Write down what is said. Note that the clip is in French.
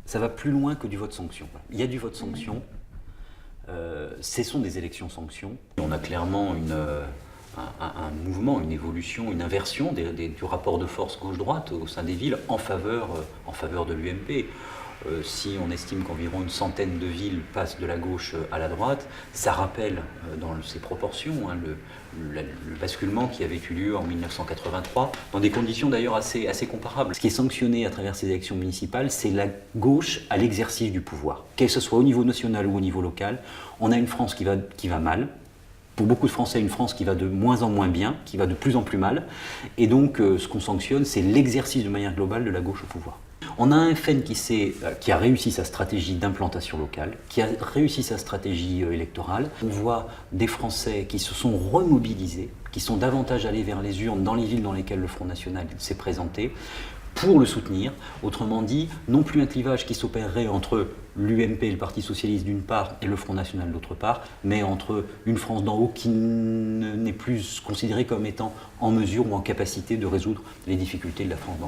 ça va plus loin que du vote sanction. Il y a du vote sanction, ce sont des élections sanctions. On a clairement un mouvement, une évolution, une inversion du rapport de force gauche-droite au sein des villes en faveur de l'UMP. Si on estime qu'environ une centaine de villes passent de la gauche à la droite, ça rappelle dans ses proportions le basculement qui avait eu lieu en 1983, dans des conditions d'ailleurs assez comparables. Ce qui est sanctionné à travers ces élections municipales, c'est la gauche à l'exercice du pouvoir. Que ce soit au niveau national ou au niveau local, on a une France qui va mal. Pour beaucoup de Français, une France qui va de moins en moins bien, qui va de plus en plus mal. Et donc, ce qu'on sanctionne, c'est l'exercice de manière globale de la gauche au pouvoir. On a un FN qui a réussi sa stratégie d'implantation locale, qui a réussi sa stratégie électorale. On voit des Français qui se sont remobilisés, qui sont davantage allés vers les urnes dans les villes dans lesquelles le Front National s'est présenté, pour le soutenir. Autrement dit, non plus un clivage qui s'opérerait entre l'UMP et le Parti Socialiste d'une part et le Front National d'autre part, mais entre une France d'en haut qui n'est plus considérée comme étant en mesure ou en capacité de résoudre les difficultés de la France d'en bas.